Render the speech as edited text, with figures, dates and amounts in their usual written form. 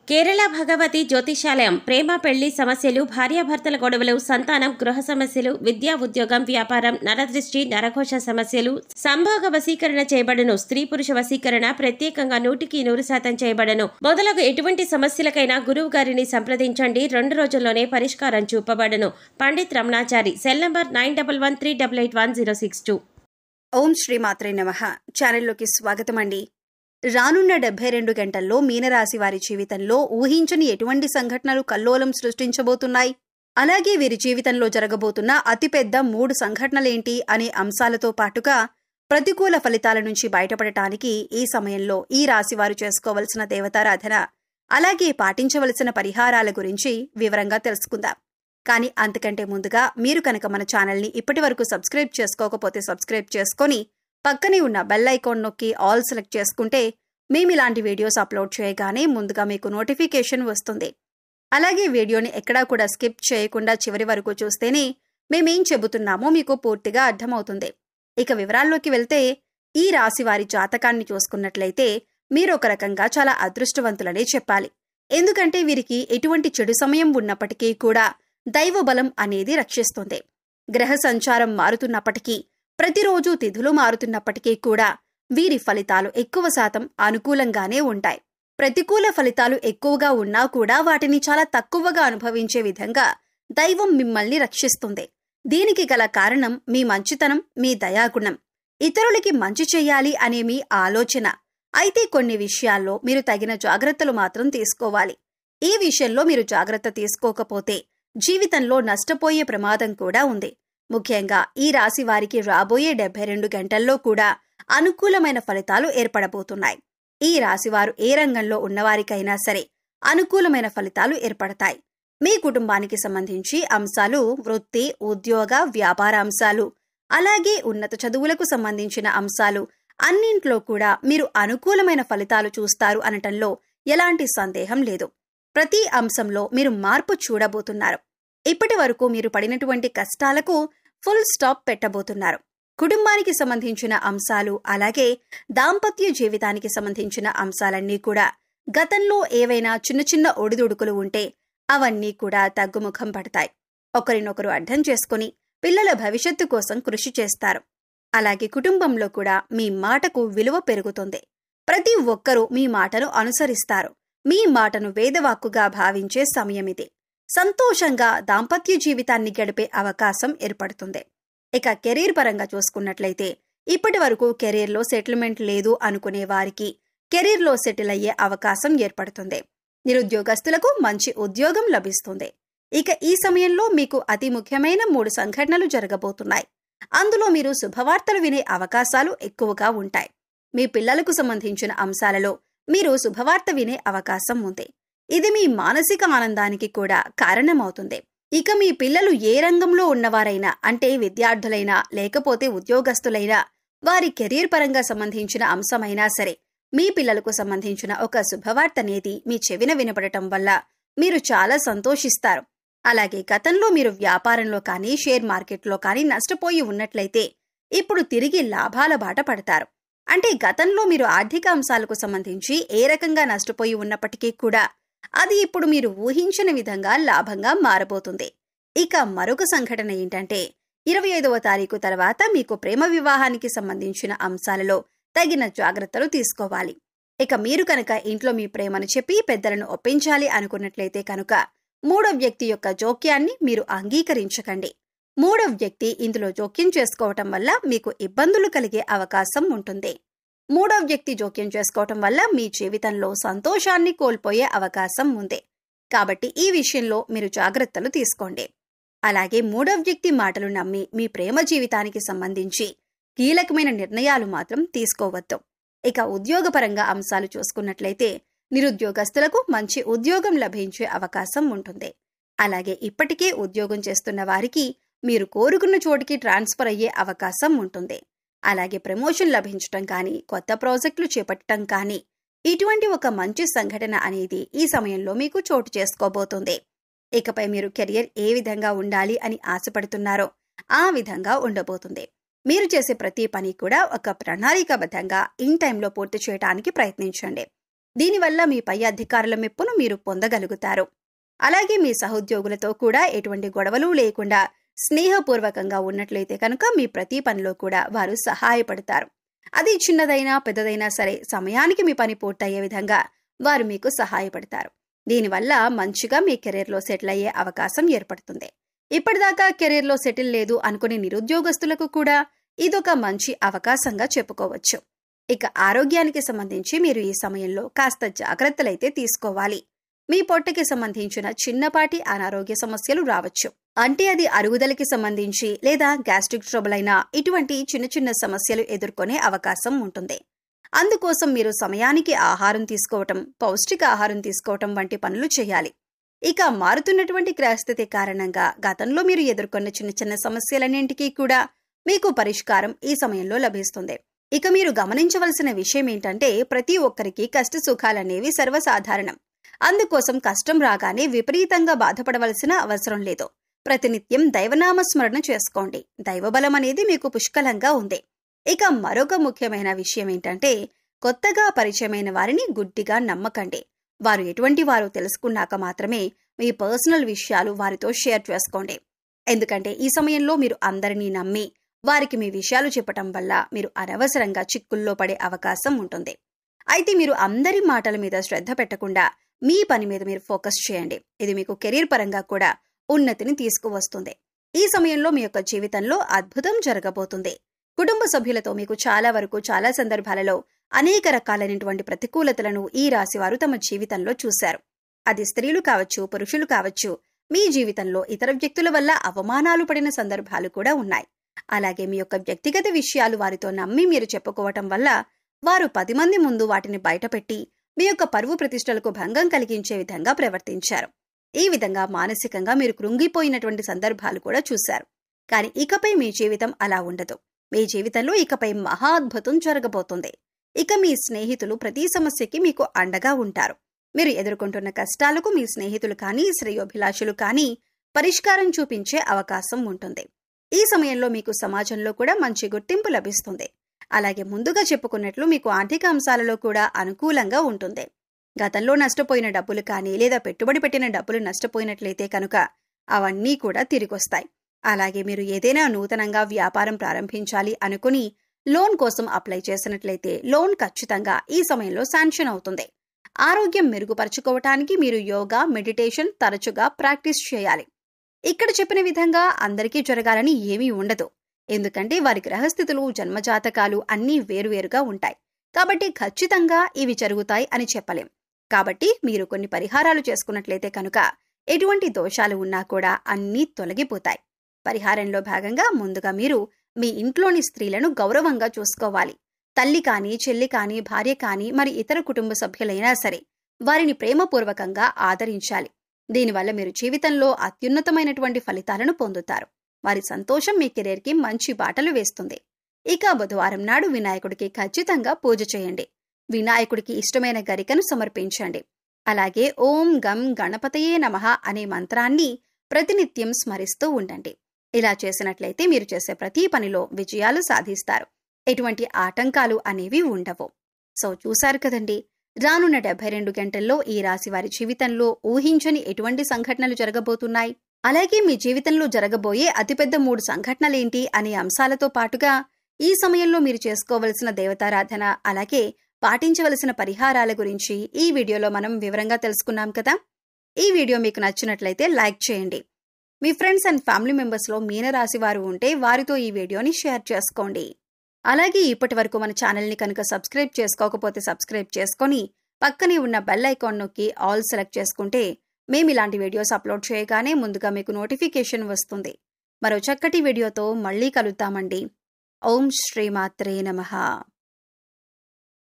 కేరళ భగవతి జ్యోతిషాలయం ప్రేమ పెళ్లి సమస్యలు, భార్యాభర్తల గొడవలు, సంతానం, గృహ సమస్యలు, విద్యా ఉద్యోగం, వ్యాపారం, నరదృష్టి, నరఘోష సమస్యలు, సంభోగ వశీకరణ చేయబడను. స్త్రీ పురుష వశీకరణ ప్రత్యేకంగా 100% చేయబడను. మొదలగు ఎటువంటి సమస్యలకైనా గురువు గారిని సంప్రదించండి. 2 రోజుల్లోనే పరిష్కారం చూపబడను. పండిత్ రమణాచారి. Cell number 9113881062. ఓం శ్రీ మాత్రే నమః. ఛానల్లోకి స్వాగతం అండి. రానున్న 72 గంటల్లో మీనరాశి వారి జీవితంలో ఊహించని ఎటువంటి సంఘటనలు కల్లోలం సృష్టించబోతున్నాయి, అలాగే వీరి జీవితంలో జరగబోతున్న అతిపెద్ద 3 సంఘటనలేంటి అనే అంశాలతో పాటుగా ప్రతికూల ఫలితాల నుంచి బయటపడటానికి ఈ సమయంలో ఈ రాశి వారు చేసుకోవలసిన దేవతారాధన, అలాగే పాటించవలసిన పరిహారాల గురించి వివరంగా తెలుసుకుందాం. కానీ అంతకంటే ముందుగా మీరు కనుక మన ఛానల్ని ఇప్పటి వరకు సబ్స్క్రైబ్ చేసుకోకపోతే సబ్స్క్రైబ్ చేసుకొని పక్కనే ఉన్న బెల్ ఐకాన్ నొక్కి ఆల్ సెలెక్ట్ చేసుకుంటే మేము ఇలాంటి వీడియోస్ అప్లోడ్ చేయగానే ముందుగా మీకు నోటిఫికేషన్ వస్తుంది. అలాగే వీడియోని ఎక్కడా కూడా స్కిప్ చేయకుండా చివరి వరకు చూస్తేనే మేమేం చెబుతున్నామో మీకు పూర్తిగా అర్థమవుతుంది. ఇక వివరాల్లోకి వెళ్తే, ఈ రాశి వారి జాతకాన్ని చూసుకున్నట్లయితే మీరు ఒక రకంగా చాలా అదృష్టవంతులనే చెప్పాలి. ఎందుకంటే వీరికి ఎటువంటి చెడు సమయం ఉన్నప్పటికీ కూడా దైవబలం అనేది రక్షిస్తుంది. గ్రహ సంచారం మారుతున్నప్పటికీ, ప్రతిరోజు తిథులు మారుతున్నప్పటికీ కూడా వీరి ఫలితాలు ఎక్కువ శాతం అనుకూలంగానే ఉంటాయి. ప్రతికూల ఫలితాలు ఎక్కువగా ఉన్నా కూడా వాటిని చాలా తక్కువగా అనుభవించే విధంగా దైవం మిమ్మల్ని రక్షిస్తుంది. దీనికి గల కారణం మీ మంచితనం, మీ దయాగుణం, ఇతరులకి మంచి చెయ్యాలి అనే మీ ఆలోచన. అయితే కొన్ని విషయాల్లో మీరు తగిన జాగ్రత్తలు మాత్రం తీసుకోవాలి. ఈ విషయంలో మీరు జాగ్రత్త తీసుకోకపోతే జీవితంలో నష్టపోయే ప్రమాదం కూడా ఉంది. ముఖ్యంగా ఈ రాశి వారికి రాబోయే 72 గంటల్లో కూడా అనుకూలమైన ఫలితాలు ఏర్పడబోతున్నాయి. ఈ రాశివారు ఏ రంగంలో ఉన్నవారికైనా సరే అనుకూలమైన ఫలితాలు ఏర్పడతాయి. మీ కుటుంబానికి సంబంధించి అంశాలు, వృత్తి, ఉద్యోగ, వ్యాపార అంశాలు, అలాగే ఉన్నత చదువులకు సంబంధించిన అంశాలు అన్నింట్లో కూడా మీరు అనుకూలమైన ఫలితాలు చూస్తారు అనటంలో ఎలాంటి సందేహం లేదు. ప్రతి అంశంలో మీరు మార్పు చూడబోతున్నారు. ఇప్పటి వరకు మీరు పడినటువంటి కష్టాలకు ఫుల్ స్టాప్ పెట్టబోతున్నారు. కుటుంబానికి సంబంధించిన అంశాలు, అలాగే దాంపత్య జీవితానికి సంబంధించిన అంశాలన్నీ కూడా గతంలో ఏవైనా చిన్న చిన్న ఒడిదుడుకులు ఉంటే అవన్నీ కూడా తగ్గుముఖం పడతాయి. ఒకరినొకరు అర్థం చేసుకుని పిల్లల భవిష్యత్తు కోసం కృషి చేస్తారు. అలాగే కుటుంబంలో కూడా మీ మాటకు విలువ పెరుగుతుంది. ప్రతి ఒక్కరూ మీ మాటను అనుసరిస్తారు. మీ మాటను వేదవాక్కుగా భావించే సమయమిది. సంతోషంగా దాంపత్య జీవితాన్ని గడిపే అవకాశం ఏర్పడుతుంది. ఇక కెరీర్ పరంగా చూసుకున్నట్లయితే, ఇప్పటి వరకు కెరీర్లో సెటిల్మెంట్ లేదు అనుకునే వారికి కెరీర్లో సెటిల్ అయ్యే అవకాశం ఏర్పడుతుంది. నిరుద్యోగస్తులకు మంచి ఉద్యోగం లభిస్తుంది. ఇక ఈ సమయంలో మీకు అతి ముఖ్యమైన 3 సంఘటనలు జరగబోతున్నాయి. అందులో మీరు శుభవార్తలు వినే అవకాశాలు ఎక్కువగా ఉంటాయి. మీ పిల్లలకు సంబంధించిన అంశాలలో మీరు శుభవార్త వినే అవకాశం ఉంది. ఇది మీ మానసిక ఆనందానికి కూడా కారణమవుతుంది. ఇక మీ పిల్లలు ఏ రంగంలో ఉన్నవారైనా, అంటే విద్యార్థులైనా లేకపోతే ఉద్యోగస్తులైనా, వారి కెరీర్ పరంగా సంబంధించిన అంశమైనా సరే, మీ పిల్లలకు సంబంధించిన ఒక శుభవార్త అనేది మీ చెవిన వినపడటం వల్ల మీరు చాలా సంతోషిస్తారు. అలాగే గతంలో మీరు వ్యాపారంలో కానీ, షేర్ మార్కెట్లో కానీ నష్టపోయి ఉన్నట్లయితే ఇప్పుడు తిరిగి లాభాల బాట పడతారు. అంటే గతంలో మీరు ఆర్థిక అంశాలకు సంబంధించి ఏ రకంగా నష్టపోయి ఉన్నప్పటికీ కూడా అది ఇప్పుడు మీరు ఊహించిన విధంగా లాభంగా మారబోతుంది. ఇక మరొక సంఘటన ఏంటంటే, 25వ తారీఖు తర్వాత మీకు ప్రేమ వివాహానికి సంబంధించిన అంశాలలో తగిన జాగ్రత్తలు తీసుకోవాలి. ఇక మీరు కనుక ఇంట్లో మీ ప్రేమను చెప్పి పెద్దలను ఒప్పించాలి అనుకున్నట్లయితే కనుక 3వ వ్యక్తి యొక్క జోక్యాన్ని మీరు అంగీకరించకండి. 3వ వ్యక్తి ఇందులో జోక్యం చేసుకోవటం వల్ల మీకు ఇబ్బందులు కలిగే అవకాశం ఉంటుంది. 3వ వ్యక్తి జోక్యం చేసుకోవటం వల్ల మీ జీవితంలో సంతోషాన్ని కోల్పోయే అవకాశం ఉంది. కాబట్టి ఈ విషయంలో మీరు జాగ్రత్తలు తీసుకోండి. అలాగే 3వ వ్యక్తి మాటలు నమ్మి మీ ప్రేమ జీవితానికి సంబంధించి కీలకమైన నిర్ణయాలు మాత్రం తీసుకోవద్దు. ఇక ఉద్యోగపరంగా అంశాలు చూసుకున్నట్లయితే, నిరుద్యోగస్తులకు మంచి ఉద్యోగం లభించే అవకాశం ఉంటుంది. అలాగే ఇప్పటికే ఉద్యోగం చేస్తున్న వారికి మీరు కోరుకున్న చోటికి ట్రాన్స్ఫర్ అయ్యే అవకాశం ఉంటుంది. అలాగే ప్రమోషన్ లభించటం కానీ, కొత్త ప్రాజెక్టులు చేపట్టడం కానీ, ఇటువంటి ఒక మంచి సంఘటన అనేది ఈ సమయంలో మీకు చోటు చేసుకోబోతుంది. ఇకపై మీరు కెరియర్ ఏ విధంగా ఉండాలి అని ఆశపడుతున్నారో ఆ విధంగా ఉండబోతుంది. మీరు చేసే ప్రతి పని కూడా ఒక ప్రణాళికాబద్ధంగా ఇన్ టైంలో పూర్తి చేయడానికి ప్రయత్నించండి. దీనివల్ల మీ పై అధికారుల మెప్పును మీరు పొందగలుగుతారు. అలాగే మీ సహోద్యోగులతో కూడా ఎటువంటి గొడవలు లేకుండా స్నేహపూర్వకంగా ఉన్నట్లయితే కనుక మీ ప్రతి పనిలో కూడా వారు సహాయపడతారు. అది చిన్నదైనా పెద్దదైనా సరే సమయానికి మీ పని పూర్తయ్యే విధంగా వారు మీకు సహాయపడతారు. దీనివల్ల మంచిగా మీ కెరీర్లో సెటిల్ అయ్యే అవకాశం ఏర్పడుతుంది. ఇప్పటిదాకా కెరీర్లో సెటిల్ లేదు అనుకునే నిరుద్యోగస్తులకు కూడా ఇదొక మంచి అవకాశంగా చెప్పుకోవచ్చు. ఇక ఆరోగ్యానికి సంబంధించి మీరు ఈ సమయంలో కాస్త జాగ్రత్తలైతే తీసుకోవాలి. మీ పొట్టకి సంబంధించిన చిన్నపాటి అనారోగ్య సమస్యలు రావచ్చు. అంటే అది అరుగుదలకి సంబంధించి లేదా గ్యాస్ట్రిక్ ట్రబుల్ అయినా ఇటువంటి చిన్న చిన్న సమస్యలు ఎదుర్కొనే అవకాశం ఉంటుంది. అందుకోసం మీరు సమయానికి ఆహారం తీసుకోవటం, పౌష్టిక ఆహారం తీసుకోవటం వంటి పనులు చేయాలి. ఇక మారుతున్నటువంటి గ్రహస్థితి కారణంగా గతంలో మీరు ఎదుర్కొన్న చిన్న చిన్న సమస్యలన్నింటికీ కూడా మీకు పరిష్కారం ఈ సమయంలో లభిస్తుంది. ఇక మీరు గమనించవలసిన విషయం ఏంటంటే ప్రతి ఒక్కరికి కష్ట సుఖాలనేవి సర్వసాధారణం. అందుకోసం కష్టం రాగానే విపరీతంగా బాధపడవలసిన అవసరం లేదు. ప్రతినిత్యం దైవనామస్మరణ చేసుకోండి. దైవబలం అనేది మీకు పుష్కలంగా ఉంది. ఇక మరొక ముఖ్యమైన విషయం ఏంటంటే కొత్తగా పరిచయమైన వారిని గుడ్డిగా నమ్మకండి. వారు ఎటువంటి వారో తెలుసుకున్నాక మాత్రమే మీ పర్సనల్ విషయాలు వారితో షేర్ చేసుకోండి. ఎందుకంటే ఈ సమయంలో మీరు అందరినీ నమ్మి వారికి మీ విషయాలు చెప్పటం వల్ల మీరు అనవసరంగా చిక్కుల్లో పడే అవకాశం ఉంటుంది. అయితే మీరు అందరి మాటల మీద శ్రద్ధ పెట్టకుండా మీ పని మీద మీరు ఫోకస్ చేయండి. ఇది మీకు కెరీర్ పరంగా కూడా ఉన్నతిని తీసుకువస్తుంది. ఈ సమయంలో మీ యొక్క జీవితంలో అద్భుతం జరగబోతుంది. కుటుంబ సభ్యులతో మీకు చాలా సందర్భాలలో అనేక రకాలైనటువంటి ప్రతికూలతలను ఈ రాశివారు తమ జీవితంలో చూశారు. అది స్త్రీలు కావచ్చు, పురుషులు కావచ్చు. మీ జీవితంలో ఇతర వ్యక్తుల వల్ల అవమానాలు పడిన సందర్భాలు కూడా ఉన్నాయి. అలాగే మీ యొక్క వ్యక్తిగత విషయాలు వారితో నమ్మి మీరు చెప్పుకోవటం వల్ల వారు 10 మంది ముందు వాటిని బయటపెట్టి మీ యొక్క పరువు ప్రతిష్టలకు భంగం కలిగించే విధంగా ప్రవర్తించారు. ఈ విధంగా మానసికంగా మీరు కృంగిపోయినటువంటి సందర్భాలు కూడా చూశారు. కానీ ఇకపై మీ జీవితం అలా ఉండదు. మీ జీవితంలో ఇకపై మహా అద్భుతం జరగబోతుంది. ఇక మీ స్నేహితులు ప్రతి సమస్యకి మీకు అండగా ఉంటారు. మీరు ఎదుర్కొంటున్న కష్టాలకు మీ స్నేహితులు కానీ శ్రేయోభిలాషులు కానీ పరిష్కారం చూపించే అవకాశం ఉంటుంది. ఈ సమయంలో మీకు సమాజంలో కూడా మంచి గుర్తింపు లభిస్తుంది. అలాగే ముందుగా చెప్పుకున్నట్లు మీకు ఆర్థిక అంశాలలో కూడా అనుకూలంగా ఉంటుంది. గతంలో నష్టపోయిన డబ్బులు కానీ లేదా పెట్టుబడి పెట్టిన డబ్బులు నష్టపోయినట్లయితే కనుక అవన్నీ కూడా తిరిగొస్తాయి. అలాగే మీరు ఏదైనా నూతనంగా వ్యాపారం ప్రారంభించాలి అనుకుని లోన్ కోసం అప్లై చేసినట్లయితే లోన్ ఖచ్చితంగా ఈ సమయంలో శాంక్షన్ అవుతుంది. ఆరోగ్యం మెరుగుపరుచుకోవటానికి మీరు యోగా, మెడిటేషన్ తరచుగా ప్రాక్టీస్ చేయాలి. ఇక్కడ చెప్పిన విధంగా అందరికీ జరగాలని ఏమీ ఉండదు. ఎందుకంటే వారి గ్రహస్థితులు, జన్మజాతకాలు అన్నీ వేరువేరుగా ఉంటాయి. కాబట్టి ఖచ్చితంగా ఇవి జరుగుతాయి అని చెప్పలేం. కాబట్టి మీరు కొన్ని పరిహారాలు చేసుకున్నట్లయితే కనుక ఎటువంటి దోషాలు ఉన్నా కూడా అన్నీ తొలగిపోతాయి. పరిహారంలో భాగంగా ముందుగా మీరు మీ ఇంట్లోని స్త్రీలను గౌరవంగా చూసుకోవాలి. తల్లి కానీ, చెల్లి కానీ, భార్య కానీ, మరి ఇతర కుటుంబ సభ్యులైనా సరే వారిని ప్రేమపూర్వకంగా ఆదరించాలి. దీనివల్ల మీరు జీవితంలో అత్యున్నతమైనటువంటి ఫలితాలను పొందుతారు. వారి సంతోషం మీ కెరీర్కి మంచి బాటలు వేస్తుంది. ఇక బుధవారం నాడు వినాయకుడికి ఖచ్చితంగా పూజ చేయండి. వినాయకుడికి ఇష్టమైన గరికను సమర్పించండి. అలాగే ఓం గం గణపతయే నమః అనే మంత్రాన్ని ప్రతినిత్యం స్మరిస్తూ ఉండండి. ఇలా చేసినట్లయితే మీరు చేసే ప్రతి పనిలో విజయాలు సాధిస్తారు. ఎటువంటి ఆటంకాలు అనేవి ఉండవు. సో చూశారు కదండి, రానున్న 72 గంటల్లో ఈ రాశి వారి జీవితంలో ఊహించని ఎటువంటి సంఘటనలు జరగబోతున్నాయి, అలాగే మీ జీవితంలో జరగబోయే అతిపెద్ద 3 సంఘటనలేంటి అనే అంశాలతో పాటుగా ఈ సమయంలో మీరు చేసుకోవలసిన దేవతారాధన, అలాగే పాటించవలసిన పరిహారాల గురించి ఈ వీడియోలో మనం వివరంగా తెలుసుకున్నాం కదా. ఈ వీడియో మీకు నచ్చినట్లయితే లైక్ చేయండి. మీ ఫ్రెండ్స్ అండ్ ఫ్యామిలీ మెంబర్స్లో మీనరాశి వారు ఉంటే వారితో ఈ వీడియోని షేర్ చేసుకోండి. అలాగే ఇప్పటి వరకు మన ఛానల్ని కనుక సబ్స్క్రైబ్ చేసుకోకపోతే సబ్స్క్రైబ్ చేసుకొని పక్కనే ఉన్న బెల్ ఐకాన్ నొక్కి ఆల్ సెలెక్ట్ చేసుకుంటే మేము ఇలాంటి వీడియోస్ అప్లోడ్ చేయగానే ముందుగా మీకు నోటిఫికేషన్ వస్తుంది. మరో చక్కటి వీడియోతో మళ్ళీ కలుద్దామండి. ఓం శ్రీమాత్రే నమః.